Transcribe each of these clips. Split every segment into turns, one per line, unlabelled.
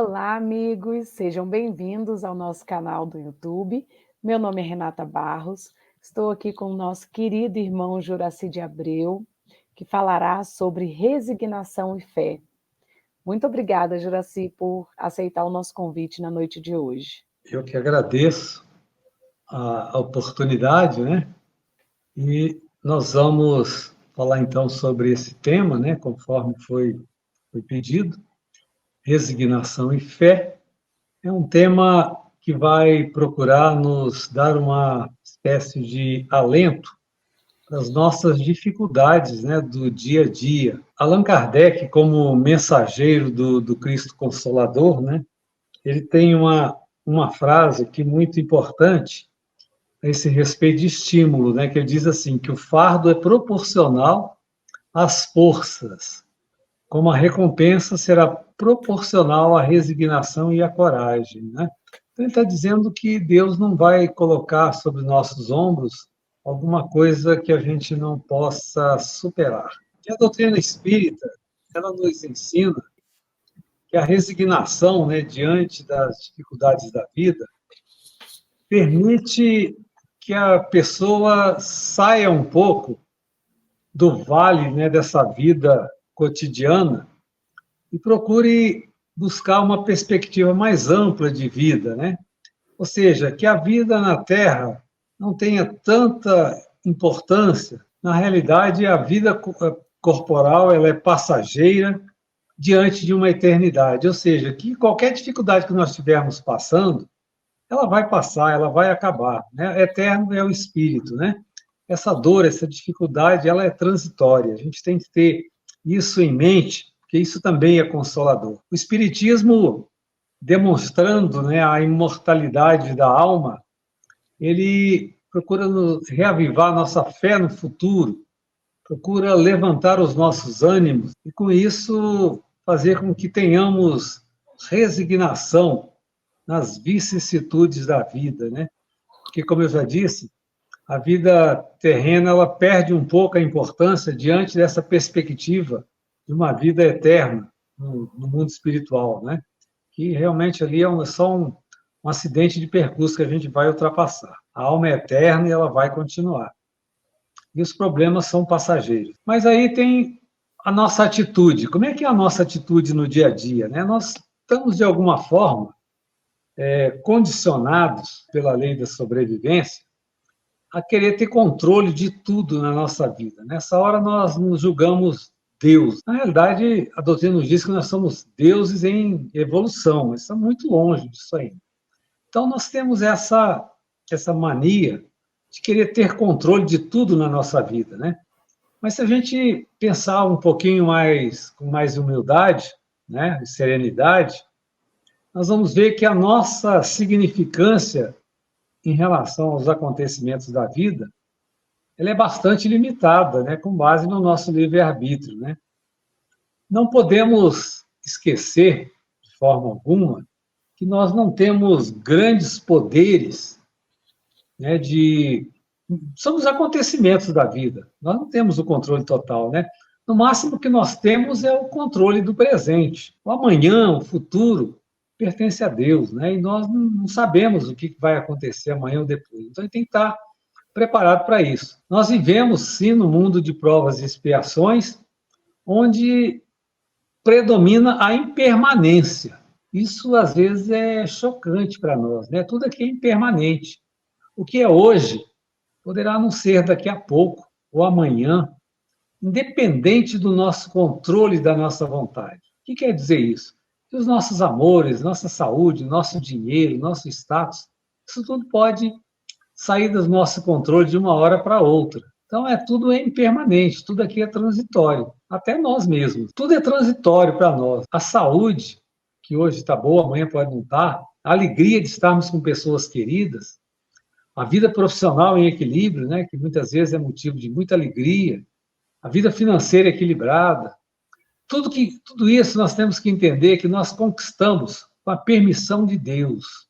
Olá, amigos, sejam bem-vindos ao nosso canal do YouTube. Meu nome é Renata Barros, estou aqui com o nosso querido irmão Juraci de Abreu, que falará sobre resignação e fé. Muito obrigada, Juraci, por aceitar o nosso convite na noite de hoje.
Eu que agradeço a oportunidade, né? E nós vamos falar então sobre esse tema, né? Conforme foi pedido, resignação e fé. É um tema que vai procurar nos dar uma espécie de alento para as nossas dificuldades, né, do dia a dia. Allan Kardec, como mensageiro do Cristo Consolador, né? Ele tem uma frase que é muito importante a esse respeito de estímulo, né? Que ele diz assim, que o fardo é proporcional às forças, como a recompensa será proporcional à resignação e à coragem, né? Então, ele está dizendo que Deus não vai colocar sobre nossos ombros alguma coisa que a gente não possa superar. E a doutrina espírita, ela nos ensina que a resignação, né, diante das dificuldades da vida, permite que a pessoa saia um pouco do vale, né, dessa vida cotidiana e procure buscar uma perspectiva mais ampla de vida, né? Ou seja, que a vida na Terra não tenha tanta importância. Na realidade, a vida corporal ela é passageira diante de uma eternidade. Ou seja, que qualquer dificuldade que nós estivermos passando, ela vai passar, ela vai acabar, né? Eterno é o espírito, né? Essa dor, essa dificuldade, ela é transitória. A gente tem que ter isso em mente, porque isso também é consolador. O espiritismo, demonstrando, né, a imortalidade da alma, ele procura reavivar nossa fé no futuro, procura levantar os nossos ânimos e, com isso, fazer com que tenhamos resignação nas vicissitudes da vida, né? Porque, como eu já disse, a vida terrena ela perde um pouco a importância diante dessa perspectiva de uma vida eterna no mundo espiritual, né? Que realmente ali é só um acidente de percurso que a gente vai ultrapassar. A alma é eterna e ela vai continuar. E os problemas são passageiros. Mas aí tem a nossa atitude. Como é que é a nossa atitude no dia a dia, né? Nós estamos, de alguma forma, condicionados pela lei da sobrevivência a querer ter controle de tudo na nossa vida. Nessa hora nós nos julgamos Deus. Na realidade, a doutrina nos diz que nós somos deuses em evolução, mas estamos muito longe disso aí. Então nós temos essa mania de querer ter controle de tudo na nossa vida, né? Mas se a gente pensar um pouquinho mais, com mais humildade, né, e serenidade, nós vamos ver que a nossa significância em relação aos acontecimentos da vida, ela é bastante limitada, né, com base no nosso livre-arbítrio, né? Não podemos esquecer, de forma alguma, que nós não temos grandes poderes, né, são os acontecimentos da vida. Nós não temos o controle total, né? No máximo que nós temos é o controle do presente. O amanhã, o futuro, pertence a Deus, né? E nós não sabemos o que vai acontecer amanhã ou depois. Então, a gente tem que estar preparado para isso. Nós vivemos, sim, no mundo de provas e expiações, onde predomina a impermanência. Isso, às vezes, é chocante para nós, né? Tudo aqui é impermanente. O que é hoje poderá não ser daqui a pouco ou amanhã, independente do nosso controle da nossa vontade. O que quer dizer isso? Que os nossos amores, nossa saúde, nosso dinheiro, nosso status, isso tudo pode sair do nosso controle de uma hora para outra. Então, tudo é impermanente, tudo aqui é transitório, até nós mesmos. Tudo é transitório para nós. A saúde, que hoje está boa, amanhã pode não estar, a alegria de estarmos com pessoas queridas, a vida profissional em equilíbrio, né, que muitas vezes é motivo de muita alegria, a vida financeira equilibrada, tudo isso nós temos que entender que nós conquistamos com a permissão de Deus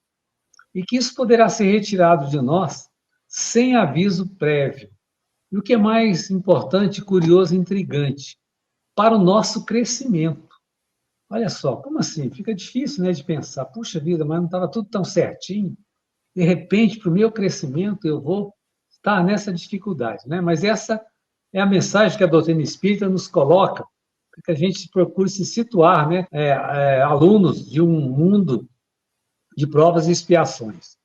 e que isso poderá ser retirado de nós sem aviso prévio. E o que é mais importante, curioso e intrigante, para o nosso crescimento. Olha só, como assim? Fica difícil, né, de pensar, puxa vida, mas não estava tudo tão certinho. De repente, para o meu crescimento, eu vou estar nessa dificuldade, né? Mas essa é a mensagem que a doutrina espírita nos coloca, para que a gente procure se situar, né? Alunos de um mundo de provas e expiações.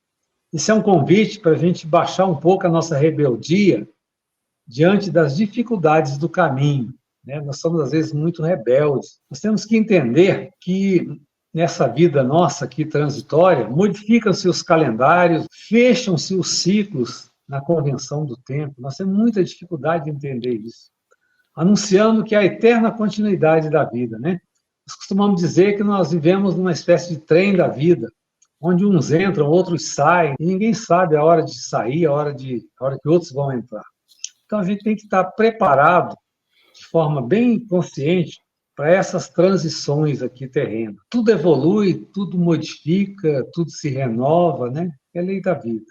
Isso é um convite para a gente baixar um pouco a nossa rebeldia diante das dificuldades do caminho, né? Nós somos, às vezes, muito rebeldes. Nós temos que entender que nessa vida nossa aqui transitória, modificam-se os calendários, fecham-se os ciclos na convenção do tempo. Nós temos muita dificuldade de entender isso. Anunciando que há eterna continuidade da vida, né? Nós costumamos dizer que nós vivemos numa espécie de trem da vida, onde uns entram, outros saem, e ninguém sabe a hora de sair, a hora que outros vão entrar. Então, a gente tem que estar preparado de forma bem consciente para essas transições aqui terrenas. Tudo evolui, tudo modifica, tudo se renova, né? É a lei da vida.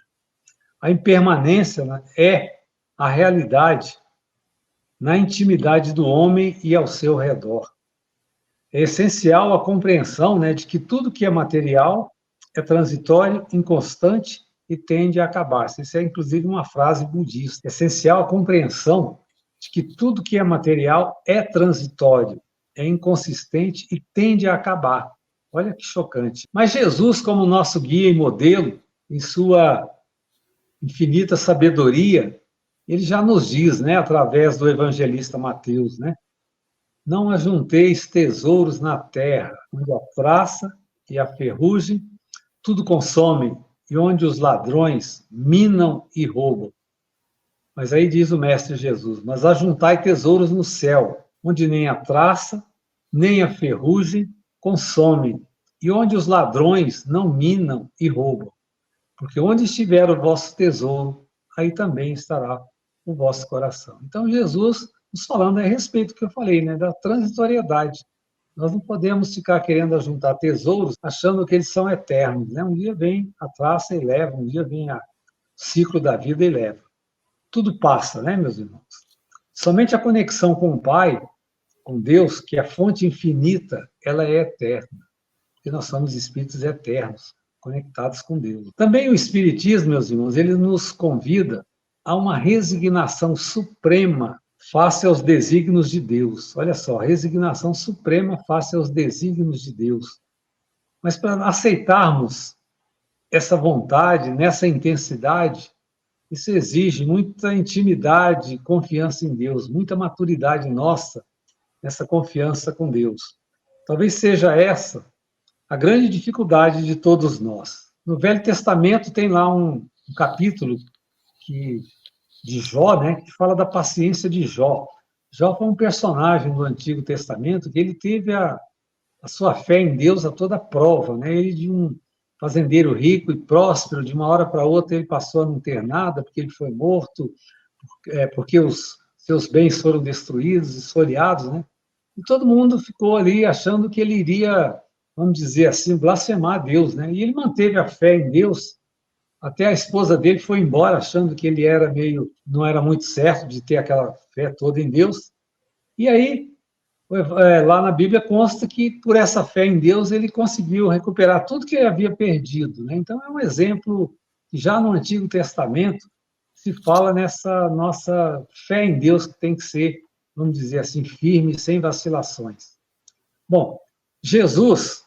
A impermanência, né, é a realidade na intimidade do homem e ao seu redor. É essencial a compreensão, né, de que tudo que é material é transitório, inconstante e tende a acabar-se. Isso é, inclusive, uma frase budista. É essencial a compreensão de que tudo que é material é transitório, é inconsistente e tende a acabar. Olha que chocante. Mas Jesus, como nosso guia e modelo, em sua infinita sabedoria, ele já nos diz, né, através do evangelista Mateus, né? Não ajunteis tesouros na terra, onde a traça e a ferrugem tudo consomem, e onde os ladrões minam e roubam. Mas aí diz o Mestre Jesus, mas ajuntai tesouros no céu, onde nem a traça, nem a ferrugem consomem, e onde os ladrões não minam e roubam. Porque onde estiver o vosso tesouro, aí também estará o vosso coração. Então, Jesus nos falando a respeito do que eu falei, né, da transitoriedade. Nós não podemos ficar querendo ajuntar tesouros achando que eles são eternos, né? Um dia vem a traça e leva, um dia vem o ciclo da vida e leva. Tudo passa, né, meus irmãos? Somente a conexão com o Pai, com Deus, que é a fonte infinita, ela é eterna. Porque nós somos espíritos eternos, conectados com Deus. Também o Espiritismo, meus irmãos, ele nos convida a uma resignação suprema face aos desígnios de Deus. Olha só, resignação suprema face aos desígnios de Deus. Mas para aceitarmos essa vontade, nessa intensidade, isso exige muita intimidade, confiança em Deus, muita maturidade nossa nessa confiança com Deus. Talvez seja essa a grande dificuldade de todos nós. No Velho Testamento tem lá um capítulo de Jó, né, que fala da paciência de Jó. Jó foi um personagem do Antigo Testamento que ele teve a sua fé em Deus a toda prova, né? Ele de um fazendeiro rico e próspero, de uma hora para outra ele passou a não ter nada, porque ele foi morto, porque os seus bens foram destruídos, esfoliados, né? E todo mundo ficou ali achando que ele iria, vamos dizer assim, blasfemar a Deus, né? E ele manteve a fé em Deus. Até a esposa dele foi embora achando que ele não era muito certo de ter aquela fé toda em Deus. E aí, lá na Bíblia consta que por essa fé em Deus ele conseguiu recuperar tudo que ele havia perdido, né? Então é um exemplo que já no Antigo Testamento se fala nessa nossa fé em Deus que tem que ser, vamos dizer assim, firme, sem vacilações. Bom, Jesus,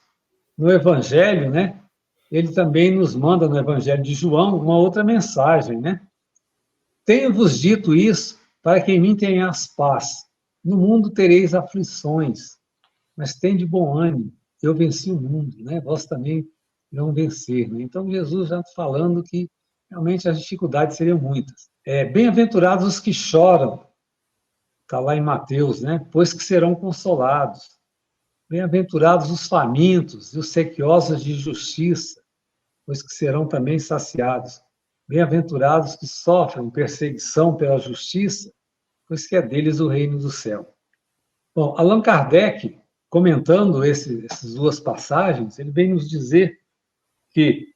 no Evangelho, né? Ele também nos manda no Evangelho de João uma outra mensagem, né? Tenho-vos dito isso para que em mim tenhas paz. No mundo tereis aflições, mas tende bom ânimo. Eu venci o mundo, né? Vós também irão vencer, né? Então Jesus já falando que realmente as dificuldades seriam muitas. Bem-aventurados os que choram, está lá em Mateus, né? Pois que serão consolados. Bem-aventurados os famintos e os sequiosos de justiça, pois que serão também saciados. Bem-aventurados que sofrem perseguição pela justiça, pois que é deles o reino do céu. Bom, Allan Kardec, comentando essas duas passagens, ele vem nos dizer que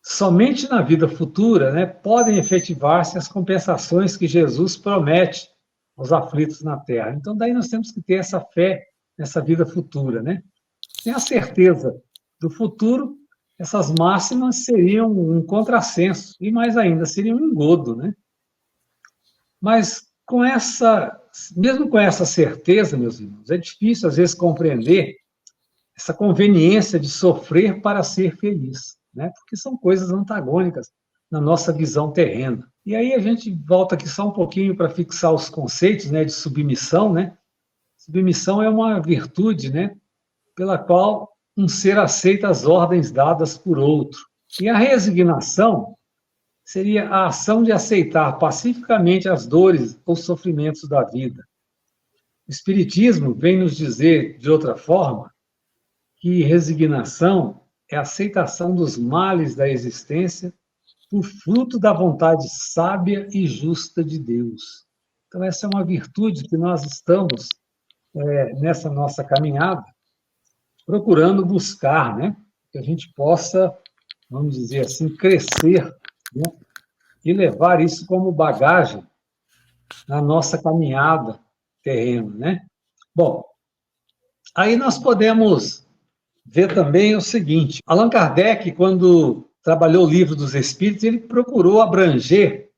somente na vida futura, né, podem efetivar-se as compensações que Jesus promete aos aflitos na terra. Então, daí nós temos que ter essa fé nessa vida futura, né? Sem a certeza do futuro, essas máximas seriam um contrassenso, e mais ainda, seria um engodo, né? Mas mesmo com essa certeza, meus irmãos, é difícil às vezes compreender essa conveniência de sofrer para ser feliz, né? Porque são coisas antagônicas na nossa visão terrena. E aí a gente volta aqui só um pouquinho para fixar os conceitos, né, de submissão, né? Submissão é uma virtude, né, pela qual um ser aceita as ordens dadas por outro. E a resignação seria a ação de aceitar pacificamente as dores ou sofrimentos da vida. O Espiritismo vem nos dizer, de outra forma, que resignação é a aceitação dos males da existência por fruto da vontade sábia e justa de Deus. Então, essa é uma virtude que nós estamos, nessa nossa caminhada, procurando buscar, né? Que a gente possa, vamos dizer assim, crescer, né? E levar isso como bagagem na nossa caminhada terrena, né? Bom, aí nós podemos ver também o seguinte: Allan Kardec, quando trabalhou o Livro dos Espíritos, ele procurou abranger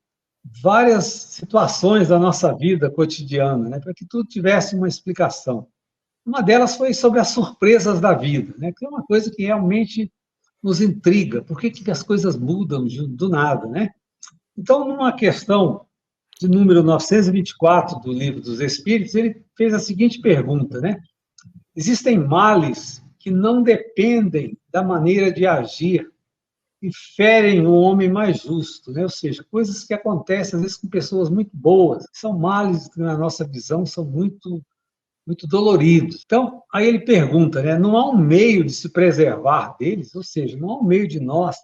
várias situações da nossa vida cotidiana, né, para que tudo tivesse uma explicação. Uma delas foi sobre as surpresas da vida, né, que é uma coisa que realmente nos intriga. Por que as coisas mudam do nada, né? Então, numa questão de número 924 do Livro dos Espíritos, ele fez a seguinte pergunta, né? Existem males que não dependem da maneira de agir e ferem o homem mais justo, né? Ou seja, coisas que acontecem às vezes com pessoas muito boas, são males que na nossa visão são muito doloridos. Então, aí ele pergunta, né? Não há um meio de se preservar deles, ou seja, não há um meio de nós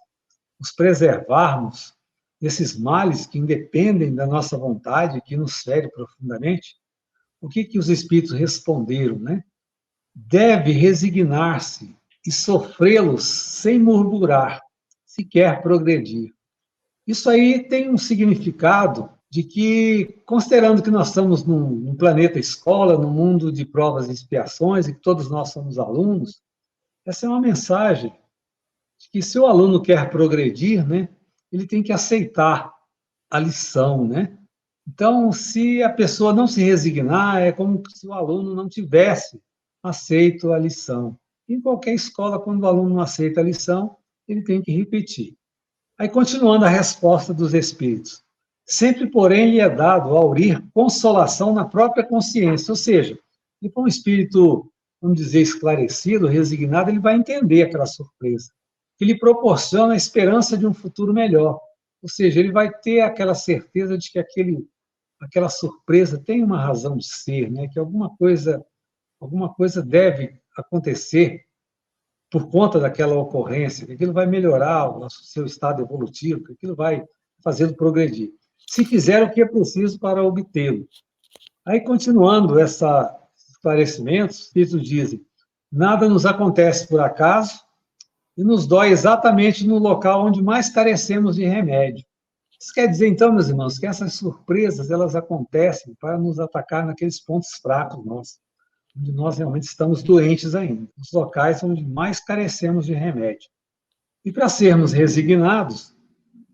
nos preservarmos desses males que independem da nossa vontade, que nos ferem profundamente? O que os espíritos responderam, né? Deve resignar-se e sofrê-los sem murmurar, se quer progredir. Isso aí tem um significado de que, considerando que nós estamos num planeta escola, num mundo de provas e expiações, e que todos nós somos alunos, essa é uma mensagem de que se o aluno quer progredir, né, ele tem que aceitar a lição, né? Então, se a pessoa não se resignar, é como se o aluno não tivesse aceito a lição. Em qualquer escola, quando o aluno não aceita a lição, ele tem que repetir. Aí, continuando a resposta dos espíritos. Sempre, porém, lhe é dado, ao aurir, consolação na própria consciência. Ou seja, se for um espírito, vamos dizer, esclarecido, resignado, ele vai entender aquela surpresa, que lhe proporciona a esperança de um futuro melhor. Ou seja, ele vai ter aquela certeza de que aquela surpresa tem uma razão de ser, né? Que alguma coisa deve acontecer por conta daquela ocorrência, que aquilo vai melhorar o seu estado evolutivo, que aquilo vai fazê-lo progredir. Se fizer o que é preciso para obtê-lo. Aí, continuando esses esclarecimentos, os espíritos dizem: nada nos acontece por acaso e nos dói exatamente no local onde mais carecemos de remédio. Isso quer dizer, então, meus irmãos, que essas surpresas, elas acontecem para nos atacar naqueles pontos fracos nossos, onde nós realmente estamos doentes ainda, nos locais onde mais carecemos de remédio. E para sermos resignados,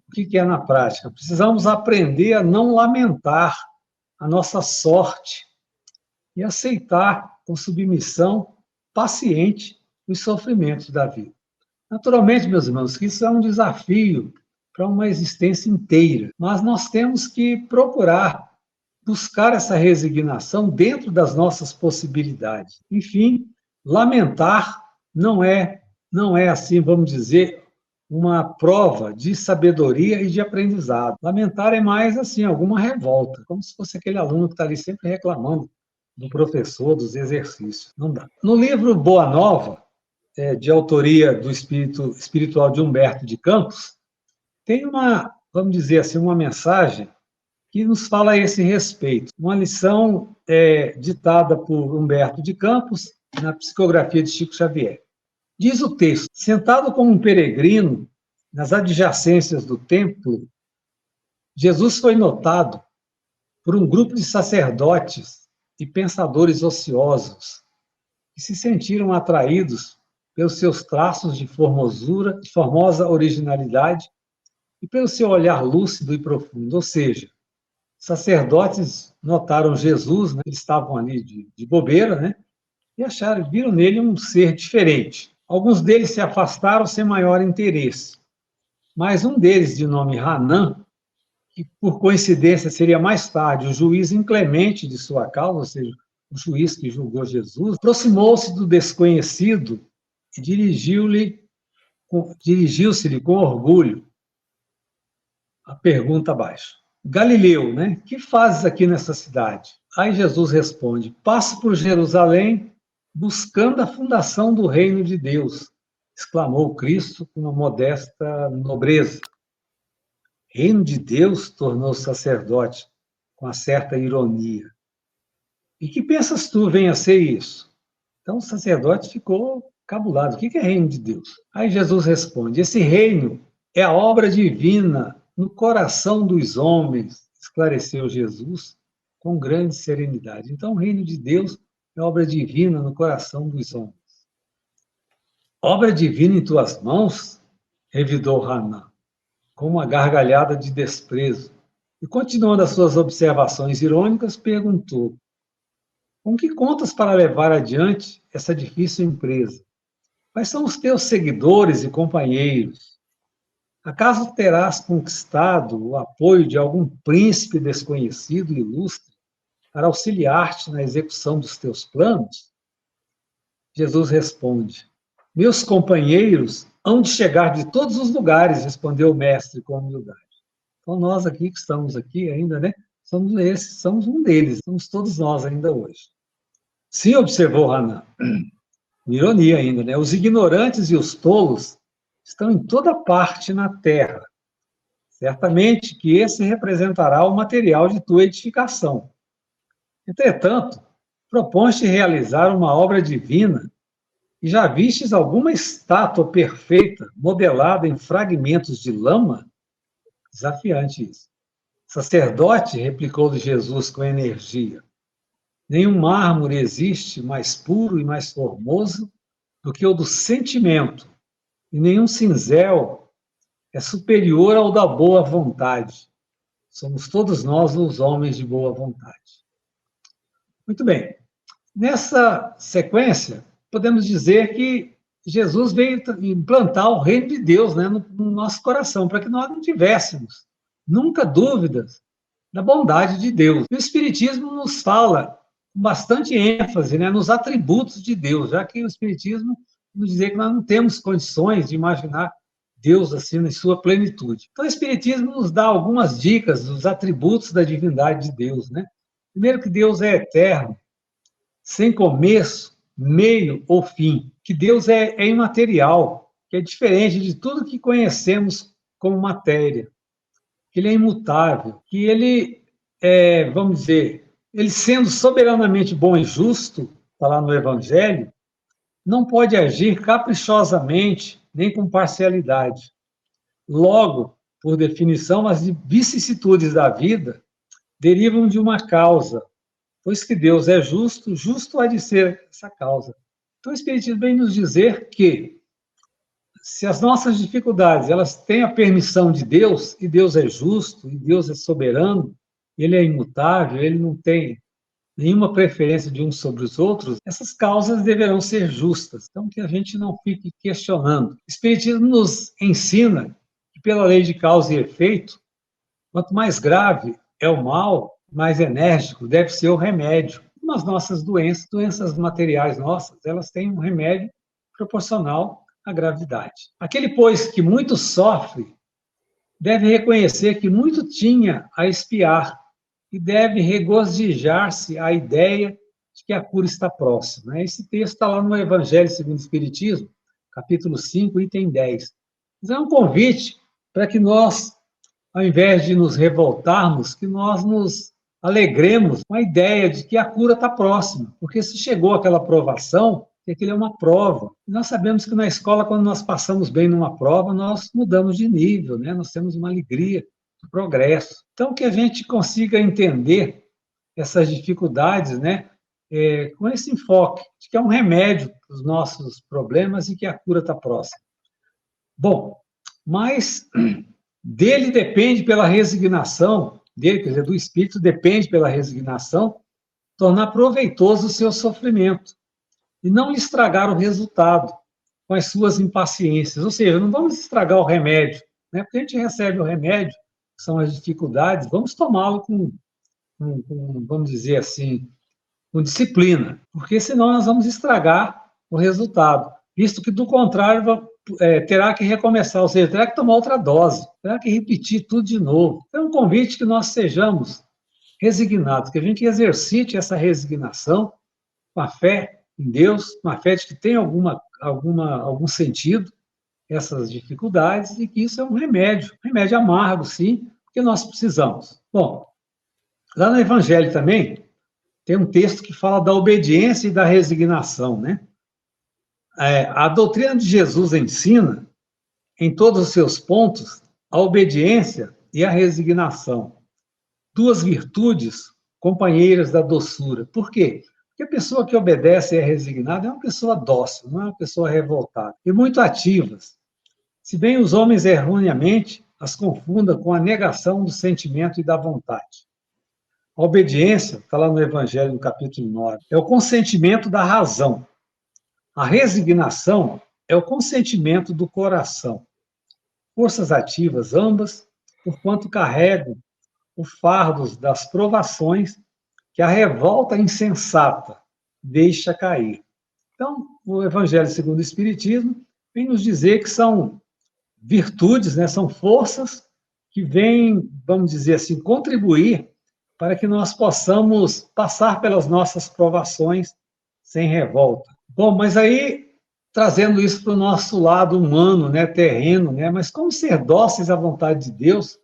o que é na prática? Precisamos aprender a não lamentar a nossa sorte e aceitar com submissão paciente os sofrimentos da vida. Naturalmente, meus irmãos, que isso é um desafio para uma existência inteira, mas nós temos que procurar buscar essa resignação dentro das nossas possibilidades. Enfim, lamentar não é assim, vamos dizer, uma prova de sabedoria e de aprendizado. Lamentar é mais assim, alguma revolta, como se fosse aquele aluno que está ali sempre reclamando do professor, dos exercícios. Não dá. No livro Boa Nova, de autoria do espírito espiritual de Humberto de Campos, tem vamos dizer assim, uma mensagem que nos fala a esse respeito. Uma lição ditada por Humberto de Campos na psicografia de Chico Xavier. Diz o texto: sentado como um peregrino nas adjacências do templo, Jesus foi notado por um grupo de sacerdotes e pensadores ociosos que se sentiram atraídos pelos seus traços de formosura, de formosa originalidade e pelo seu olhar lúcido e profundo. Ou seja, sacerdotes notaram Jesus, né? Eles estavam ali de bobeira, né? E viram nele um ser diferente. Alguns deles se afastaram sem maior interesse, mas um deles, de nome Hanã, que por coincidência seria mais tarde o juiz inclemente de sua causa, ou seja, o juiz que julgou Jesus, aproximou-se do desconhecido e dirigiu-se-lhe com orgulho a pergunta abaixo. Galileu, né? Que fazes aqui nessa cidade? Aí Jesus responde: passo por Jerusalém buscando a fundação do reino de Deus, exclamou Cristo com uma modesta nobreza. Reino de Deus, tornou o sacerdote com uma certa ironia. E que pensas tu venha a ser isso? Então o sacerdote ficou cabulado. O que é reino de Deus? Aí Jesus responde: esse reino é a obra divina no coração dos homens, esclareceu Jesus com grande serenidade. Então o reino de Deus é obra divina no coração dos homens. Obra divina em tuas mãos? Revidou Hanã, com uma gargalhada de desprezo. E, continuando as suas observações irônicas, perguntou: com que contas para levar adiante essa difícil empresa? Quais são os teus seguidores e companheiros? Acaso terás conquistado o apoio de algum príncipe desconhecido e ilustre para auxiliar-te na execução dos teus planos? Jesus responde: meus companheiros hão de chegar de todos os lugares, respondeu o mestre com humildade. Então, nós aqui que estamos aqui ainda, né? Somos um deles, somos todos nós ainda hoje. Sim, observou Hanã, ironia ainda, né? Os ignorantes e os tolos estão em toda parte na terra. Certamente que esse representará o material de tua edificação. Entretanto, propões-te realizar uma obra divina e já vistes alguma estátua perfeita modelada em fragmentos de lama? Desafiante isso. Sacerdote, replicou Jesus com energia, nenhum mármore existe mais puro e mais formoso do que o do sentimento, e nenhum cinzel é superior ao da boa vontade. Somos todos nós os homens de boa vontade. Muito bem. Nessa sequência, podemos dizer que Jesus veio implantar o reino de Deus, né, no nosso coração, para que nós não tivéssemos nunca dúvidas da bondade de Deus. O Espiritismo nos fala com bastante ênfase, né, nos atributos de Deus, já que o Espiritismo nos diz que nós não temos condições de imaginar Deus assim em sua plenitude. Então, o Espiritismo nos dá algumas dicas dos atributos da divindade de Deus, né? Primeiro, que Deus é eterno, sem começo, meio ou fim, que Deus é imaterial, que é diferente de tudo que conhecemos como matéria, que ele é imutável, que ele vamos dizer, ele sendo soberanamente bom e justo, está lá no Evangelho, não pode agir caprichosamente nem com parcialidade. Logo, por definição, as vicissitudes da vida derivam de uma causa, pois que Deus é justo, justo há de ser essa causa. Então, o Espiritismo vem nos dizer que, se as nossas dificuldades elas têm a permissão de Deus, e Deus é justo, e Deus é soberano, ele é imutável, ele não tem nenhuma preferência de uns sobre os outros, essas causas deverão ser justas. Então, que a gente não fique questionando. O Espiritismo nos ensina que, pela lei de causa e efeito, quanto mais grave é o mal, mais enérgico deve ser o remédio. Como as nossas doenças materiais nossas, elas têm um remédio proporcional à gravidade. Aquele, pois, que muito sofre, deve reconhecer que muito tinha a expiar e deve regozijar-se à ideia de que a cura está próxima. Esse texto está lá no Evangelho segundo o Espiritismo, capítulo 5, item 10. Mas é um convite para que nós, ao invés de nos revoltarmos, que nós nos alegremos com a ideia de que a cura está próxima, porque se chegou aquela provação, que aquilo é uma prova. E nós sabemos que na escola, quando nós passamos bem numa prova, nós mudamos de nível, né? Nós temos uma alegria do progresso. Então, que a gente consiga entender essas dificuldades, né, com esse enfoque, de que é um remédio para os nossos problemas e que a cura está próxima. Bom, mas dele depende pela resignação, dele, quer dizer, do Espírito depende pela resignação, tornar proveitoso o seu sofrimento e não lhe estragar o resultado com as suas impaciências. Ou seja, não vamos estragar o remédio, né? Porque a gente recebe o remédio, que são as dificuldades, vamos tomá-lo vamos dizer assim, com disciplina, porque senão nós vamos estragar o resultado, visto que, do contrário, terá que recomeçar, ou seja, terá que tomar outra dose, terá que repetir tudo de novo. É um convite que nós sejamos resignados, que a gente exercite essa resignação com a fé em Deus, com a fé de que tem algum sentido essas dificuldades e que isso é um remédio amargo, sim, porque nós precisamos. Bom, lá no Evangelho também tem um texto que fala da obediência e da resignação, né? A doutrina de Jesus ensina, em todos os seus pontos, a obediência e a resignação. Duas virtudes companheiras da doçura. Por quê? Porque a pessoa que obedece e é resignada é uma pessoa dócil, não é uma pessoa revoltada. E muito ativas. Se bem os homens erroneamente as confundam com a negação do sentimento e da vontade. A obediência, está lá no Evangelho, no capítulo 9, é o consentimento da razão. A resignação é o consentimento do coração. Forças ativas, ambas, porquanto carregam o fardo das provações que a revolta insensata deixa cair. Então, o Evangelho segundo o Espiritismo vem nos dizer que são virtudes, né, são forças que vêm, vamos dizer assim, contribuir para que nós possamos passar pelas nossas provações sem revolta. Bom, mas aí, trazendo isso para o nosso lado humano, né, terreno, né, mas como ser dóceis à vontade de Deus,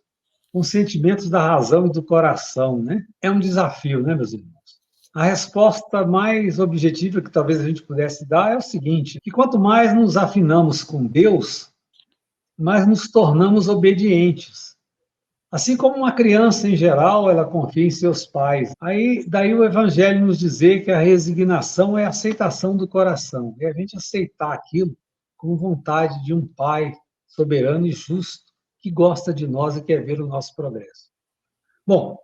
com sentimentos da razão e do coração, né? É um desafio, né, meus irmãos? A resposta mais objetiva que talvez a gente pudesse dar é o seguinte, que quanto mais nos afinamos com Deus, mais nos tornamos obedientes. Assim como uma criança, em geral, ela confia em seus pais. Daí o Evangelho nos dizer que a resignação é a aceitação do coração. É a gente aceitar aquilo com vontade de um pai soberano e justo que gosta de nós e quer ver o nosso progresso. Bom,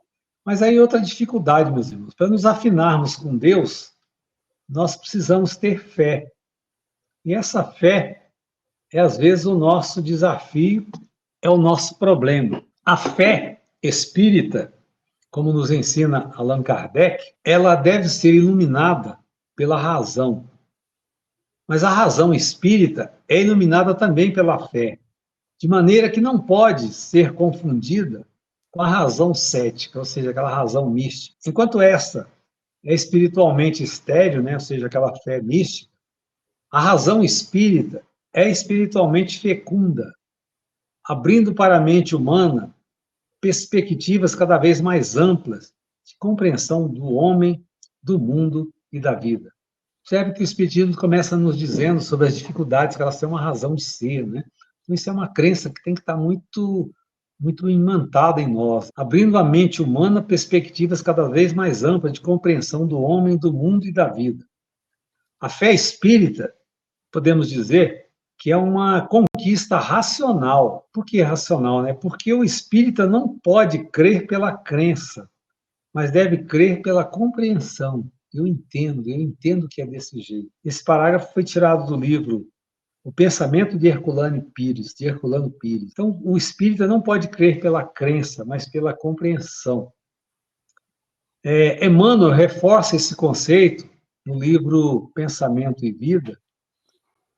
mas aí outra dificuldade, meus irmãos. Para nos afinarmos com Deus, nós precisamos ter fé. E essa fé é, às vezes, o nosso desafio, é o nosso problema. A fé espírita, como nos ensina Allan Kardec, ela deve ser iluminada pela razão. Mas a razão espírita é iluminada também pela fé, de maneira que não pode ser confundida com a razão cética, ou seja, aquela razão mística. Enquanto essa é espiritualmente estéril, né, ou seja, aquela fé mística, a razão espírita é espiritualmente fecunda, abrindo para a mente humana perspectivas cada vez mais amplas de compreensão do homem, do mundo e da vida. Observe que o Espiritismo começa nos dizendo sobre as dificuldades, que elas têm uma razão de ser, né? Então, isso é uma crença que tem que estar muito imantada em nós, abrindo a mente humana a perspectivas cada vez mais amplas de compreensão do homem, do mundo e da vida. A fé espírita, podemos dizer, que é uma conquista racional. Por que racional, né? Porque o espírita não pode crer pela crença, mas deve crer pela compreensão. Eu entendo que é desse jeito. Esse parágrafo foi tirado do livro O Pensamento de Herculano Pires. Então, o espírita não pode crer pela crença, mas pela compreensão. Emmanuel reforça esse conceito no livro Pensamento e Vida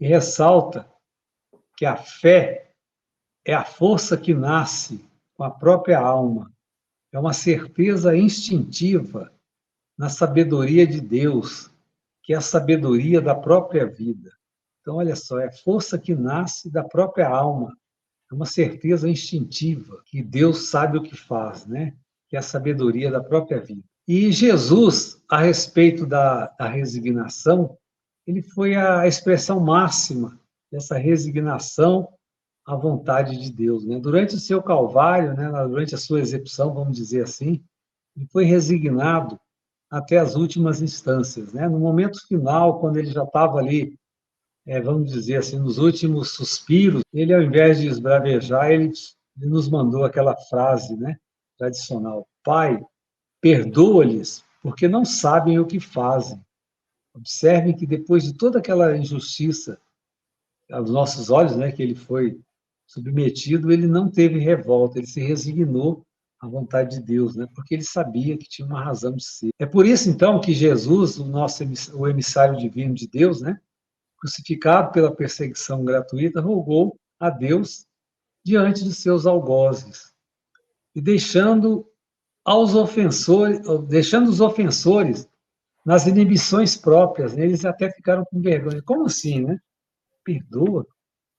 e ressalta que a fé é a força que nasce com a própria alma. É uma certeza instintiva na sabedoria de Deus, que é a sabedoria da própria vida. Então, olha só, é a força que nasce da própria alma. É uma certeza instintiva, que Deus sabe o que faz, né? Que é a sabedoria da própria vida. E Jesus, a respeito da resignação, ele foi a expressão máxima dessa resignação à vontade de Deus, né? Durante o seu calvário, né, durante a sua execução, vamos dizer assim, ele foi resignado até as últimas instâncias, né? No momento final, quando ele já estava ali, vamos dizer assim, nos últimos suspiros, ele, ao invés de esbravejar, ele nos mandou aquela frase, né, tradicional: Pai, perdoa-lhes, porque não sabem o que fazem. Observem que depois de toda aquela injustiça aos nossos olhos, né, que ele foi submetido, ele não teve revolta, ele se resignou à vontade de Deus, né, porque ele sabia que tinha uma razão de ser. É por isso, então, que Jesus, o emissário divino de Deus, né, crucificado pela perseguição gratuita, rogou a Deus diante de seus algozes e deixando os ofensores nas inibições próprias, né? Eles até ficaram com vergonha. Como assim, né? Perdoa?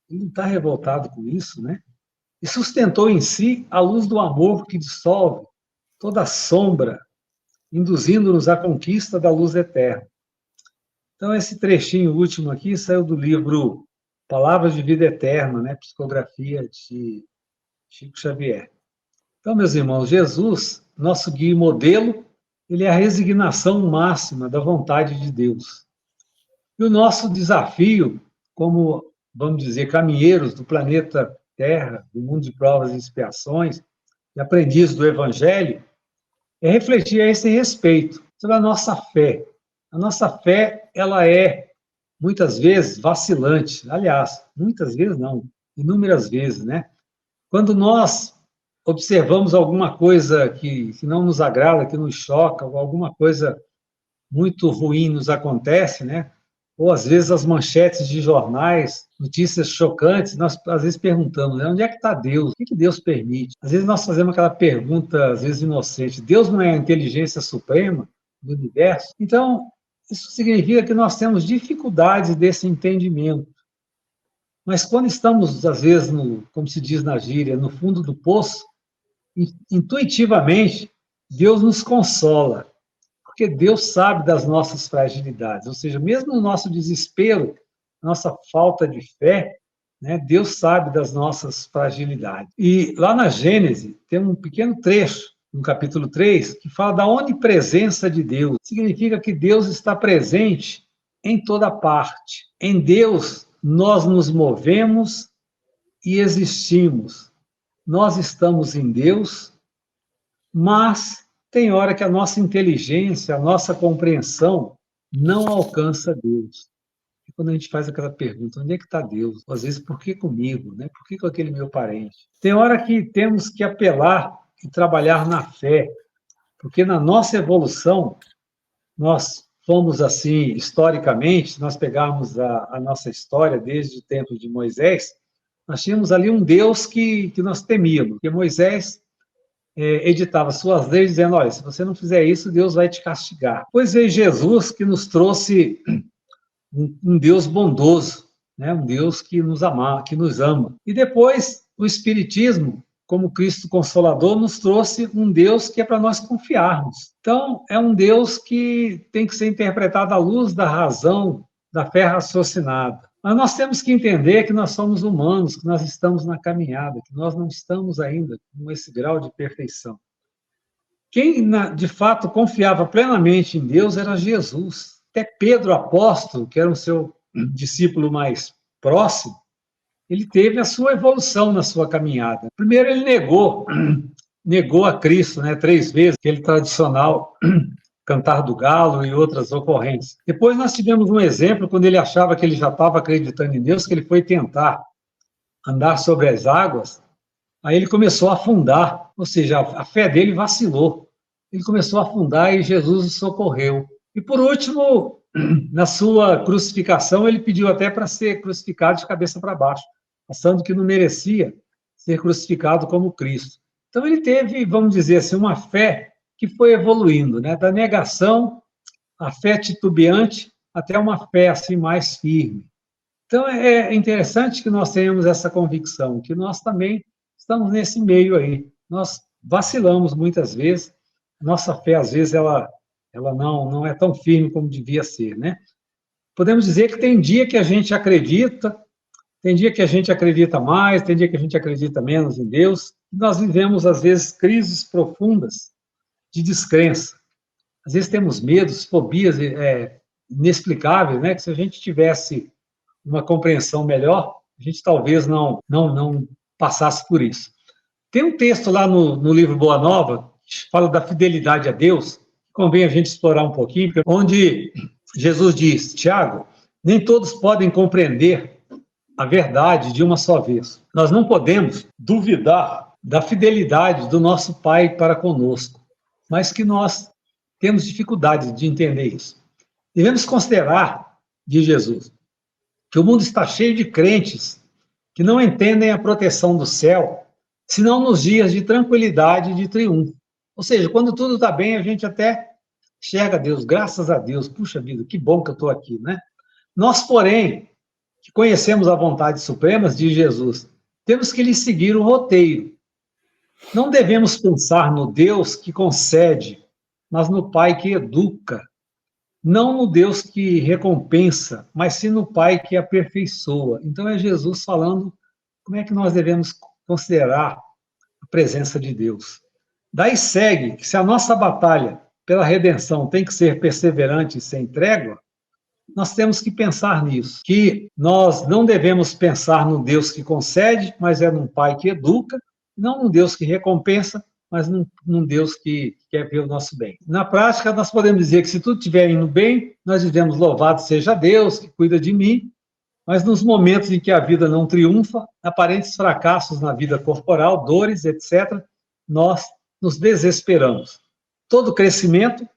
Ele não está revoltado com isso, né? E sustentou em si a luz do amor que dissolve toda a sombra, induzindo-nos à conquista da luz eterna. Então, esse trechinho último aqui saiu do livro Palavras de Vida Eterna, né? Psicografia de Chico Xavier. Então, meus irmãos, Jesus, nosso guia e modelo, ele é a resignação máxima da vontade de Deus. E o nosso desafio, como, vamos dizer, caminheiros do planeta Terra, do mundo de provas e expiações, e aprendizes do Evangelho, é refletir a esse respeito sobre a nossa fé. A nossa fé, ela é, muitas vezes, vacilante. Aliás, muitas vezes não, inúmeras vezes, né? Quando nós observamos alguma coisa que não nos agrada, que nos choca, ou alguma coisa muito ruim nos acontece, né? Ou às vezes as manchetes de jornais, notícias chocantes, nós às vezes perguntamos, né? Onde é que está Deus? O que Deus permite? Às vezes nós fazemos aquela pergunta, às vezes inocente: Deus não é a inteligência suprema do universo? Então, isso significa que nós temos dificuldades desse entendimento. Mas quando estamos, às vezes, como se diz na gíria, no fundo do poço, intuitivamente, Deus nos consola, porque Deus sabe das nossas fragilidades, ou seja, mesmo no nosso desespero, nossa falta de fé, né, Deus sabe das nossas fragilidades. E lá na Gênesis, tem um pequeno trecho, no capítulo 3, que fala da onipresença de Deus. Significa que Deus está presente em toda parte. Em Deus, nós nos movemos e existimos. Nós estamos em Deus, mas tem hora que a nossa inteligência, a nossa compreensão não alcança Deus. E quando a gente faz aquela pergunta, onde é que está Deus? Às vezes, por que comigo? Né? Por que com aquele meu parente? Tem hora que temos que apelar e trabalhar na fé, porque na nossa evolução, nós fomos assim, historicamente, se nós pegarmos a nossa história desde o tempo de Moisés, nós tínhamos ali um Deus que nós temíamos, porque Moisés editava suas leis dizendo: olha, se você não fizer isso, Deus vai te castigar. Pois veio Jesus, que nos trouxe um Deus bondoso, né? Um Deus que nos ama, que nos ama. E depois o Espiritismo, como Cristo Consolador, nos trouxe um Deus que é para nós confiarmos. Então, é um Deus que tem que ser interpretado à luz da razão, da fé raciocinada. Mas nós temos que entender que nós somos humanos, que nós estamos na caminhada, que nós não estamos ainda com esse grau de perfeição. Quem, de fato, confiava plenamente em Deus era Jesus. Até Pedro, apóstolo, que era o seu discípulo mais próximo, ele teve a sua evolução na sua caminhada. Primeiro, ele negou a Cristo, né, 3 vezes, aquele tradicional cantar do galo e outras ocorrências. Depois nós tivemos um exemplo, quando ele achava que ele já estava acreditando em Deus, que ele foi tentar andar sobre as águas, aí ele começou a afundar, ou seja, a fé dele vacilou. Ele começou a afundar e Jesus o socorreu. E por último, na sua crucificação, ele pediu até para ser crucificado de cabeça para baixo, achando que não merecia ser crucificado como Cristo. Então ele teve, vamos dizer assim, uma fé que foi evoluindo, né? Da negação, a fé titubeante, até uma fé assim mais firme. Então é interessante que nós tenhamos essa convicção, que nós também estamos nesse meio aí. Nós vacilamos muitas vezes, nossa fé às vezes ela não é tão firme como devia ser, né? Podemos dizer que tem dia que a gente acredita, tem dia que a gente acredita mais, tem dia que a gente acredita menos em Deus. Nós vivemos às vezes crises profundas de descrença. Às vezes temos medos, fobias inexplicáveis, né? Que se a gente tivesse uma compreensão melhor, a gente talvez não passasse por isso. Tem um texto lá no livro Boa Nova, que fala da fidelidade a Deus, convém a gente explorar um pouquinho, onde Jesus diz, Tiago, nem todos podem compreender a verdade de uma só vez. Nós não podemos duvidar da fidelidade do nosso Pai para conosco, mas que nós temos dificuldade de entender isso. Devemos considerar, diz Jesus, que o mundo está cheio de crentes que não entendem a proteção do céu, senão nos dias de tranquilidade e de triunfo. Ou seja, quando tudo está bem, a gente até enxerga Deus, graças a Deus, puxa vida, que bom que eu estou aqui, né? Nós, porém, que conhecemos a vontade suprema de Jesus, temos que lhe seguir o roteiro. Não devemos pensar no Deus que concede, mas no Pai que educa. Não no Deus que recompensa, mas sim no Pai que aperfeiçoa. Então é Jesus falando como é que nós devemos considerar a presença de Deus. Daí segue que se a nossa batalha pela redenção tem que ser perseverante e sem trégua, nós temos que pensar nisso, que nós não devemos pensar no Deus que concede, mas é num Pai que educa, não num Deus que recompensa, mas num Deus que quer ver o nosso bem. Na prática, nós podemos dizer que se tudo estiver indo bem, nós dizemos louvado seja Deus que cuida de mim, mas nos momentos em que a vida não triunfa, aparentes fracassos na vida corporal, dores, etc., nós nos desesperamos. Todo crescimento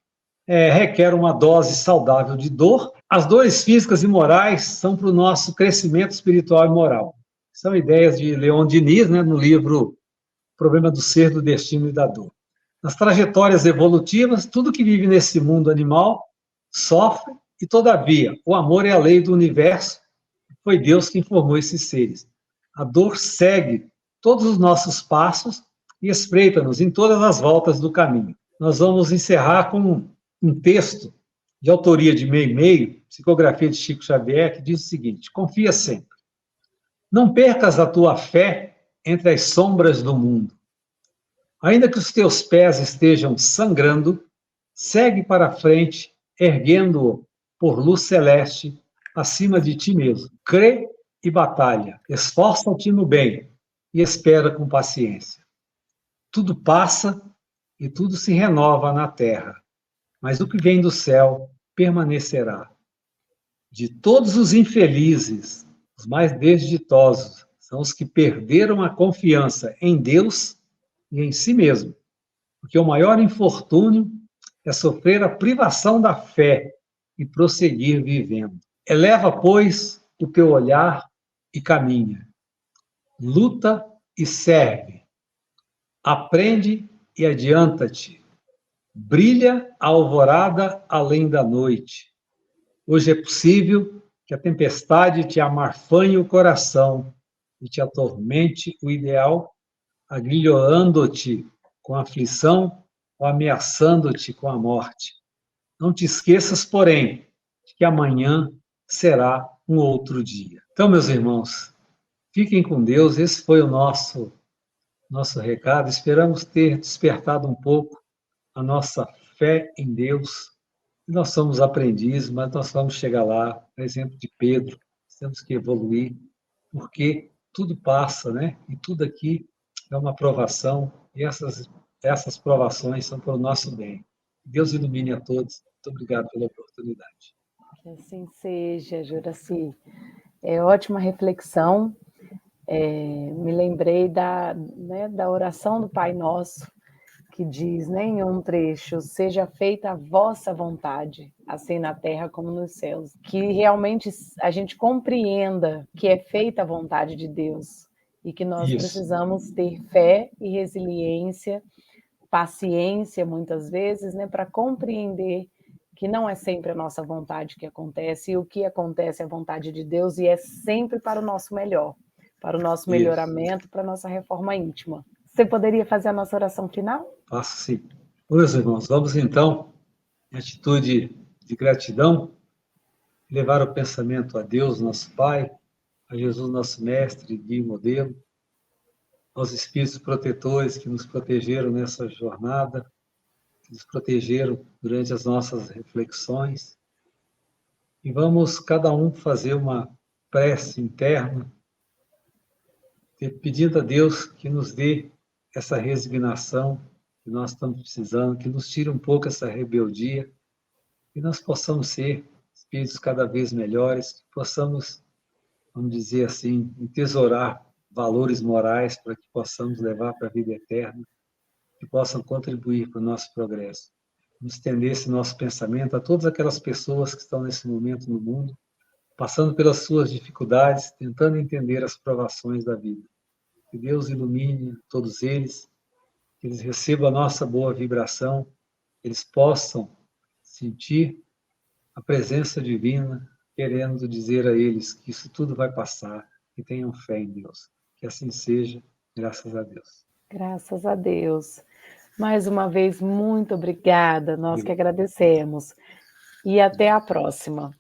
requer uma dose saudável de dor. As dores físicas e morais são para o nosso crescimento espiritual e moral. São ideias de Leon Denis, né, no livro Problema do Ser, do Destino e da Dor. Nas trajetórias evolutivas, tudo que vive nesse mundo animal sofre e, todavia, o amor é a lei do universo. Foi Deus quem formou esses seres. A dor segue todos os nossos passos e espreita-nos em todas as voltas do caminho. Nós vamos encerrar com um texto de autoria de Meimei, psicografia de Chico Xavier, que diz o seguinte: confia sempre. Não percas a tua fé entre as sombras do mundo. Ainda que os teus pés estejam sangrando, segue para a frente, erguendo-o por luz celeste acima de ti mesmo. Crê e batalha, esforça-te no bem e espera com paciência. Tudo passa e tudo se renova na terra, mas o que vem do céu permanecerá. De todos os infelizes, os mais desditosos são os que perderam a confiança em Deus e em si mesmo, porque o maior infortúnio é sofrer a privação da fé e prosseguir vivendo. Eleva, pois, o teu olhar e caminha. Luta e serve. Aprende e adianta-te. Brilha a alvorada além da noite. Hoje é possível que a tempestade te amarfanhe o coração e te atormente o ideal, agrilhoando-te com a aflição ou ameaçando-te com a morte. Não te esqueças, porém, de que amanhã será um outro dia. Então, meus irmãos, fiquem com Deus. Esse foi o nosso recado. Esperamos ter despertado um pouco a nossa fé em Deus. Nós somos aprendizes, mas nós vamos chegar lá. Por exemplo, de Pedro, temos que evoluir, porque tudo passa, né? E tudo aqui é uma provação, e essas provações são para o nosso bem. Deus ilumine a todos. Muito obrigado pela oportunidade.
Que assim seja, Juraci. É ótima reflexão. Me lembrei da oração do Pai Nosso, que diz, né, em um trecho: seja feita a vossa vontade, assim na terra como nos céus. Que realmente a gente compreenda que é feita a vontade de Deus e que nós precisamos ter fé e resiliência, paciência, muitas vezes, né, para compreender que não é sempre a nossa vontade que acontece, e o que acontece é a vontade de Deus, e é sempre para o nosso melhor, para o nosso melhoramento, para a nossa reforma íntima. Você poderia fazer a nossa oração final?
Faço sim. Meus irmãos, vamos então, em atitude de gratidão, levar o pensamento a Deus, nosso Pai, a Jesus, nosso Mestre, guia e modelo, aos Espíritos protetores que nos protegeram nessa jornada, que nos protegeram durante as nossas reflexões. E vamos cada um fazer uma prece interna, pedindo a Deus que nos dê essa resignação que nós estamos precisando, que nos tire um pouco essa rebeldia, que nós possamos ser espíritos cada vez melhores, que possamos, vamos dizer assim, entesourar valores morais para que possamos levar para a vida eterna, que possam contribuir para o nosso progresso. Vamos estender esse nosso pensamento a todas aquelas pessoas que estão nesse momento no mundo, passando pelas suas dificuldades, tentando entender as provações da vida. Que Deus ilumine todos eles, que eles recebam a nossa boa vibração, que eles possam sentir a presença divina, querendo dizer a eles que isso tudo vai passar, que tenham fé em Deus. Que assim seja, graças a Deus.
Graças a Deus. Mais uma vez, muito obrigada. Nós que
Obrigado.
agradecemos. E até a próxima.